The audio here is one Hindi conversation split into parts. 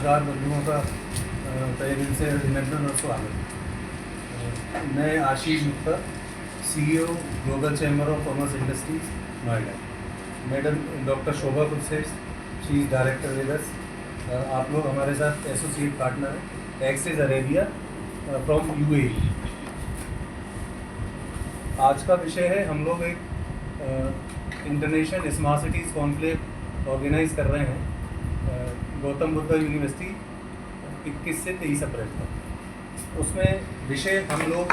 पत्रकार बंधुओं का तहे दिल से अभिनंदन और स्वागत। मैं Ashish Gupta, CEO global chamber of commerce industries Noida. Madam doctor Shobha Kulshreshtha, she is director with us. आप लोग हमारे साथ एसोसिएट पार्टनर हैं, एक्सिस अरेबिया फ्रॉम UAE। आज का विषय है, हम लोग एक international smart cities conclave organise कर रहे हैं गौतम बुद्ध यूनिवर्सिटी 21 से 23 अप्रैल तक। उसमें विषय हम लोग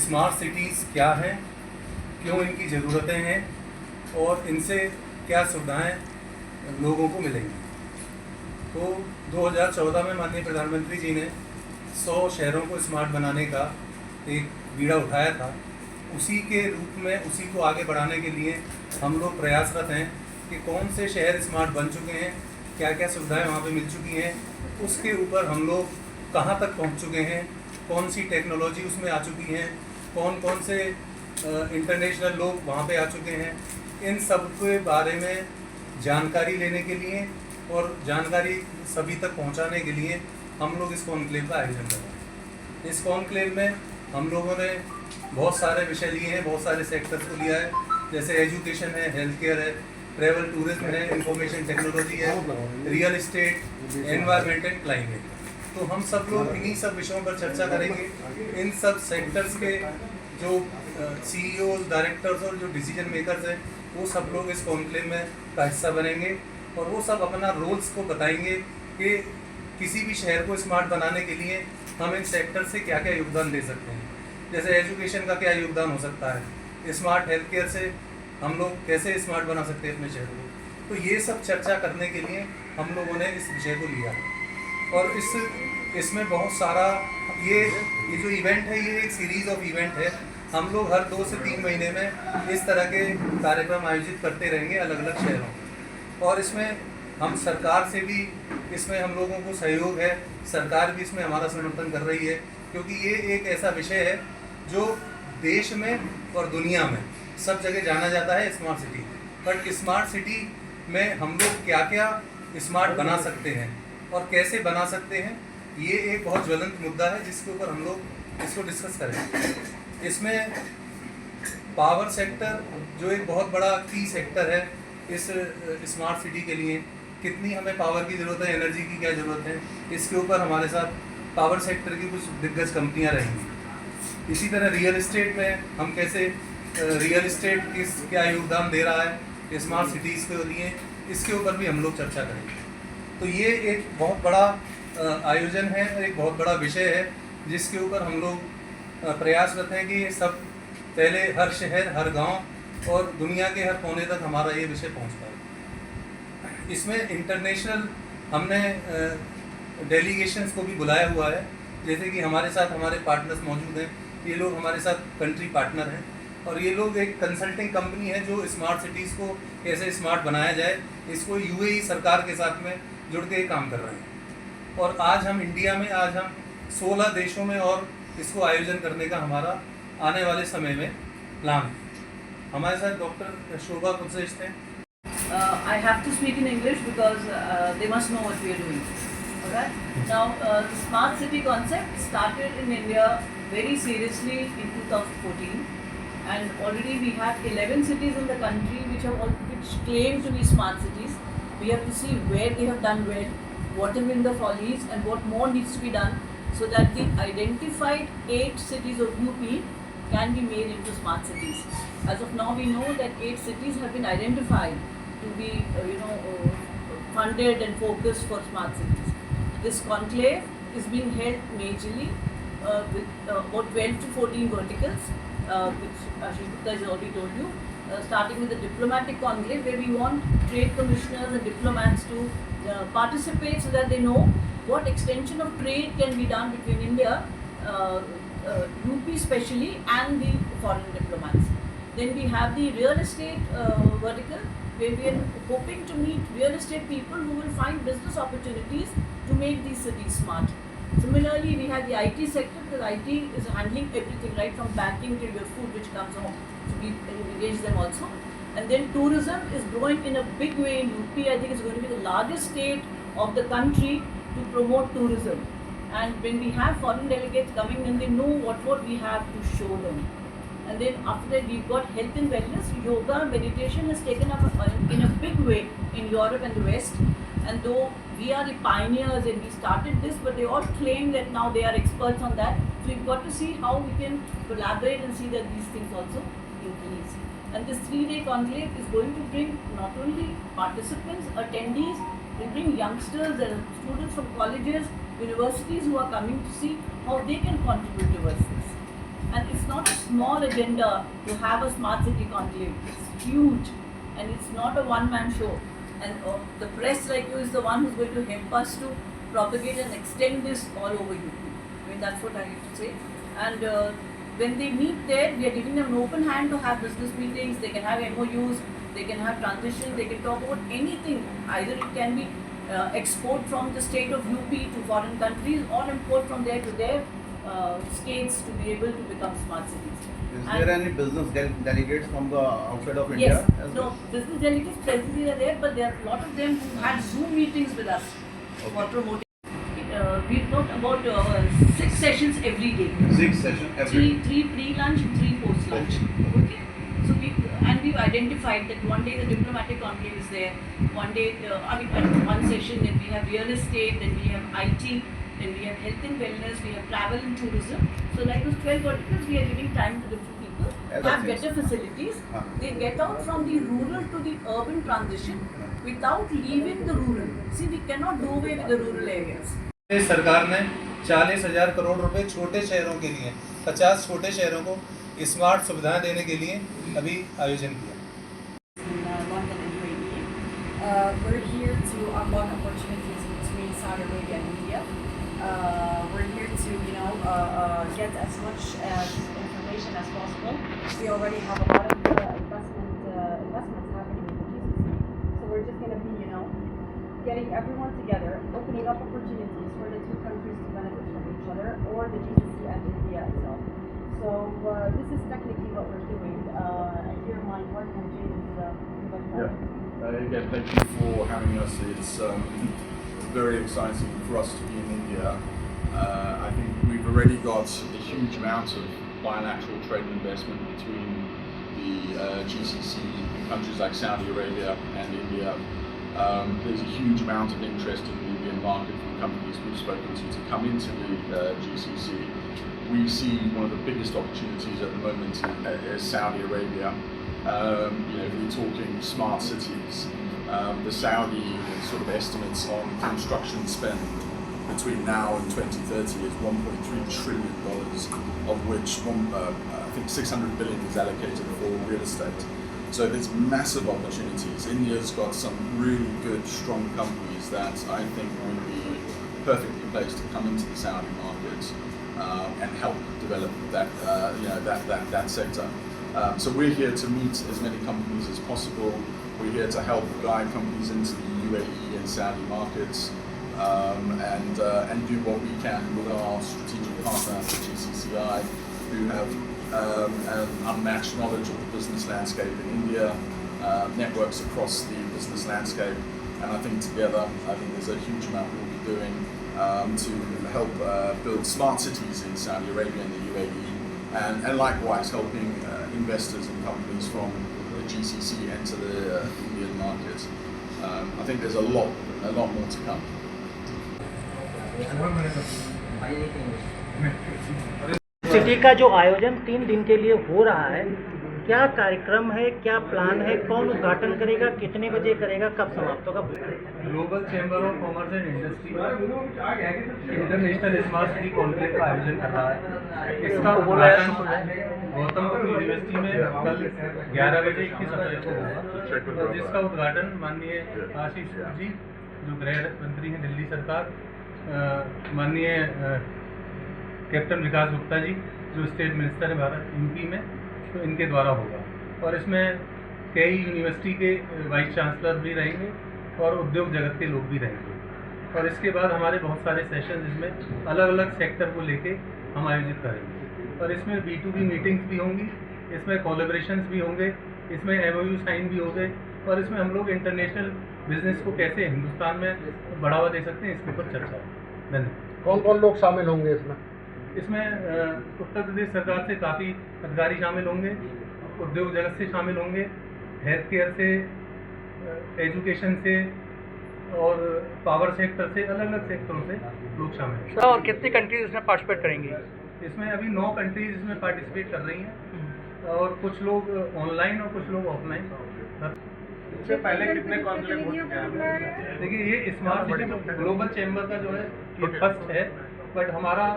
स्मार्ट सिटीज़ क्या हैं, क्यों इनकी ज़रूरतें हैं और इनसे क्या सुविधाएं लोगों को मिलेंगी। तो 2014 में माननीय प्रधानमंत्री जी ने 100 शहरों को स्मार्ट बनाने का एक बीड़ा उठाया था। उसी के रूप में उसी को आगे बढ़ाने के लिए हम लोग प्रयासरत हैं कि कौन से शहर स्मार्ट बन चुके हैं, क्या क्या सुविधाएं वहाँ पे मिल चुकी हैं, उसके ऊपर हम लोग कहाँ तक पहुँच चुके हैं, कौन सी टेक्नोलॉजी उसमें आ चुकी हैं, कौन कौन से इंटरनेशनल लोग वहाँ पे आ चुके हैं, इन सब के बारे में जानकारी लेने के लिए और जानकारी सभी तक पहुँचाने के लिए हम लोग इस कॉन्क्लेव का आयोजन कर रहे हैं। इस कॉन्क्लेव में हम लोगों ने बहुत सारे विषय लिए हैं, बहुत सारे सेक्टर्स को लिया है, जैसे एजुकेशन है, हेल्थ केयर है, ट्रैवल टूरिज्म है, इंफॉर्मेशन टेक्नोलॉजी है, real estate, environment and climate. तो हम सब लोग इन्हीं सब विषयों पर चर्चा करेंगे। इन सब सेक्टर्स के जो CEOs, डायरेक्टर्स और जो डिसीजन मेकर्स हैं, वो सब लोग इस कॉन्क्लेव में का हिस्सा बनेंगे और वो सब अपना रोल्स को बताएंगे कि किसी भी शहर को स्मार्ट बनाने के लिए हम इन सेक्टर से क्या क्या योगदान दे सकते हैं। जैसे एजुकेशन का क्या योगदान हो सकता है, स्मार्ट हेल्थ केयर से हम लोग कैसे स्मार्ट बना सकते हैं अपने शहर को। तो ये सब चर्चा करने के लिए हम लोगों ने इस विषय को लिया है। और इसमें बहुत सारा ये जो इवेंट है, ये एक सीरीज़ ऑफ इवेंट है। हम लोग हर 2 से 3 महीने में इस तरह के कार्यक्रम आयोजित करते रहेंगे अलग अलग शहरों में। और इसमें हम सरकार से भी, इसमें हम लोगों को सहयोग है, सरकार भी इसमें हमारा समर्थन कर रही है, क्योंकि ये एक ऐसा विषय है जो देश में और दुनिया में सब जगह जाना जाता है smart city. But smart city में हम लोग क्या क्या स्मार्ट बना सकते हैं और कैसे बना सकते हैं, ये एक बहुत ज्वलंत मुद्दा है जिसके ऊपर हम लोग इसको डिस्कस करेंगे। इसमें पावर सेक्टर जो एक बहुत बड़ा की सेक्टर है इस स्मार्ट सिटी के लिए, कितनी हमें पावर की ज़रूरत है, एनर्जी की क्या ज़रूरत है, इसके ऊपर हमारे साथ पावर सेक्टर की कुछ दिग्गज कंपनियां रहेंगी। इसी तरह रियल एस्टेट में हम कैसे रियल एस्टेट क्या योगदान दे रहा है स्मार्ट सिटीज़ के लिए, इसके ऊपर भी हम लोग चर्चा करेंगे। तो ये एक बहुत बड़ा आयोजन है, एक बहुत बड़ा विषय है जिसके ऊपर हम लोग प्रयासरत हैं कि सब पहले हर शहर, हर गांव और दुनिया के हर कोने तक हमारा ये विषय पहुंच पाए। इसमें इंटरनेशनल हमने डेलीगेशंस को भी बुलाया हुआ है, जैसे कि हमारे साथ हमारे पार्टनर्स मौजूद हैं। ये लोग हमारे साथ कंट्री पार्टनर हैं और ये लोग एक कंसल्टिंग कंपनी है जो स्मार्ट सिटीज़ को कैसे स्मार्ट बनाया जाए, इसको UAE सरकार के साथ में जुड़ के काम कर रहे हैं। और आज हम इंडिया में 16 देशों में और इसको आयोजन करने का हमारा आने वाले समय में प्लान है। हमारे साथ डॉक्टर शोभा कुलश्रेष्ठ हैं। I have to speak in English because they must know what we are doing. Alright. Now, the smart city concept started in India very seriously in 2014, and already we have 11 cities in the country which claim to be smart cities. We have to see where they have done well, what have been the follies, and what more needs to be done so that the identified 8 cities of UP can be made into smart cities. As of now, we know that 8 cities have been identified to be, funded and focused for smart cities. This conclave is being held majorly with about 12 to 14 verticals, which Ashish Gupta has already told you. Starting with the diplomatic conclave, where we want trade commissioners and diplomats to participate so that they know what extension of trade can be done between India, UP especially, and the foreign diplomats. Then we have the real estate vertical, where we are hoping to meet real estate people who will find business opportunities to make these cities smart. Similarly, we have the IT sector, because IT is handling everything right from banking till your food which comes home. So we engage them also. And then tourism is growing in a big way in UP. I think it's going to be the largest state of the country to promote tourism. And when we have foreign delegates coming in, they know what we have to show them. And then after that, we've got health and wellness. Yoga, meditation has taken up in a big way in Europe and the West. And though we are the pioneers and we started this, but they all claim that now they are experts on that. So we've got to see how we can collaborate and see that these things also increase. And this 3-day conclave is going to bring not only participants, attendees, will bring youngsters and students from colleges, universities who are coming to see how they can contribute towards this. And it's not a small agenda to have a smart city conclave. It's huge, and it's not a one-man show. And the press like you is the one who's going to help us to propagate and extend this all over UP. I mean, that's what I have to say. And when they meet there, we are giving them an open hand to have business meetings. They can have MOUs, they can have transitions, they can talk about anything. Either it can be export from the state of UP to foreign countries, or import from there to their states to be able to become smart cities. Is there any business delegates from the outside of India? Yes, as no, well? business delegates presently are there, but there are a lot of them who had Zoom meetings with us for promoting. We've got about 6 sessions every day. 6 sessions every day. Three pre-lunch and 3 post-lunch. Okay. So we've identified that one day the diplomatic conclave is there. One day, one session, then we have real estate, then we have IT, then we have health and wellness, we have travel and tourism. So like those 12 verticals, we are giving time to different people, have better facilities. They get out from the rural to the urban transition without leaving the rural. See, we cannot do away with the rural areas. सरकार ने 40,000 करोड़ रुपए छोटे शहरों के लिए 50 छोटे शहरों को स्मार्ट सुविधाएं देने के लिए अभी आयोजन किया। London and UAE. We're here to unlock opportunities between Saudi Arabia and India. We're here to, get as much information as possible. We already have a lot of investments happening in the GCC, so we're just going to be, getting everyone together, opening up opportunities for the two countries to benefit from each other, or the GCC and India itself. So this is technically what we're doing. I hear my partner James. Again, thank you for having us. It's very exciting for us to be in India. I think we've already got a huge amount of bilateral trade and investment between the GCC and countries like Saudi Arabia and India. There's a huge amount of interest in the Indian market from companies we've spoken to come into the GCC. We see one of the biggest opportunities at the moment is Saudi Arabia. We're talking smart cities. The Saudi sort of estimates on construction spend between now and 2030 is $1.3 trillion, of which I think 600 billion is allocated for real estate. So there's massive opportunities. India's got some really good, strong companies that I think would be perfectly placed to come into the Saudi market and help develop that sector. So we're here to meet as many companies as possible. We're here to help guide companies into the UAE and Saudi markets and do what we can with our strategic partner, the GCCI, who have an unmatched knowledge of the business landscape in India, networks across the business landscape, and I think together, there's a huge amount we'll be doing to help build smart cities in Saudi Arabia and the UAE, and likewise helping investors and companies from the GCC enter the Indian market. I think there's a lot more to come. City का जो आयोजन 3 दिन के लिए हो रहा है, क्या कार्यक्रम है, क्या प्लान है, कौन उद्घाटन करेगा, कितने बजे करेगा, कब समाप्त होगा? Global chamber of commerce and industry international smart city conclave का आयोजन कर रहा है। इसका उद्घाटन गौतम बुद्ध यूनिवर्सिटी में कल 11 बजे 21 अप्रैल को होगा, जिसका उद्घाटन माननीय आशीष जी, जो गृह मंत्री हैं दिल्ली सरकार, माननीय कैप्टन विकास गुप्ता जी, जो स्टेट मिनिस्टर है भारत यूपी में, तो इनके द्वारा होगा। और इसमें कई यूनिवर्सिटी के वाइस चांसलर भी रहेंगे और उद्योग जगत के लोग भी रहेंगे। और इसके बाद हमारे बहुत सारे सेशन इसमें अलग अलग सेक्टर को लेके हम आयोजित करेंगे। और इसमें B2B मीटिंग्स भी होंगी, इसमें कोलैबोरेशंस भी होंगे, इसमें MOU साइन भी होंगे, और इसमें हम लोग इंटरनेशनल बिजनेस को कैसे हिंदुस्तान में बढ़ावा दे सकते हैं, इसके ऊपर चर्चा है। धन्यवाद। कौन कौन लोग शामिल होंगे इसमें? इसमें उत्तर प्रदेश सरकार से काफ़ी अधिकारी शामिल होंगे, उद्योग जगत से शामिल होंगे, हेल्थ केयर से, एजुकेशन से और पावर सेक्टर से, अलग अलग सेक्टरों से लोग शामिल हैं। सर और कितनी कंट्रीज इसमें पार्टिसिपेट करेंगी? इसमें अभी 9 कंट्रीज इसमें पार्टिसिपेट कर रही हैं और कुछ लोग ऑनलाइन और कुछ लोग ऑफलाइन। इससे पहले कितने कॉन्क्लेव हो चुके हैं? देखिए, ये स्मार्ट सिटी जो ग्लोबल चैम्बर का जो है ये फर्स्ट है, बट हमारा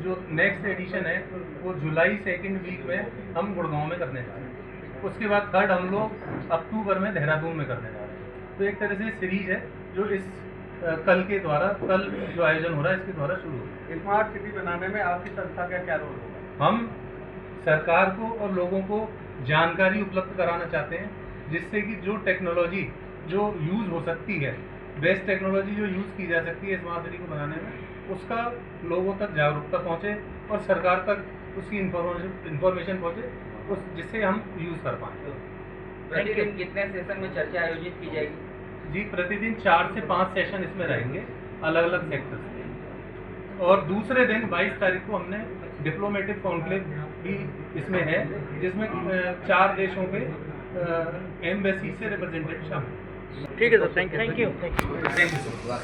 जो नेक्स्ट एडिशन है वो जुलाई 2nd वीक में हम गुड़गांव में करने जा रहे हैं। उसके बाद थर्ड हम लोग अक्टूबर में देहरादून में करने जा रहे हैं। तो एक तरह से सीरीज है जो इस कल जो आयोजन हो रहा है इसके द्वारा शुरू होगा। स्मार्ट सिटी बनाने में आपकी संस्था का क्या रोल होगा? हम सरकार को और लोगों को जानकारी उपलब्ध कराना चाहते हैं, जिससे कि जो टेक्नोलॉजी जो यूज़ हो सकती है, बेस्ट टेक्नोलॉजी जो यूज़ की जा सकती है स्मार्ट सिटी को बनाने में, उसका लोगों तक जागरूकता पहुँचे और सरकार तक उसकी इंफॉर्मेशन पहुँचे, जिससे हम यूज़ कर पाएँ। प्रतिदिन कितने सेशन में चर्चा आयोजित की जाएगी? जी, प्रतिदिन 4 से 5 सेशन इसमें रहेंगे अलग अलग सेक्टर से। और दूसरे दिन 22 तारीख को हमने डिप्लोमेटिक कॉन्क्लेव भी इसमें है, जिसमें 4 देशों के एम्बेसी से रिप्रेजेंटेटिव शामिल हैं। ठीक है sir, thank you. Thank you sir.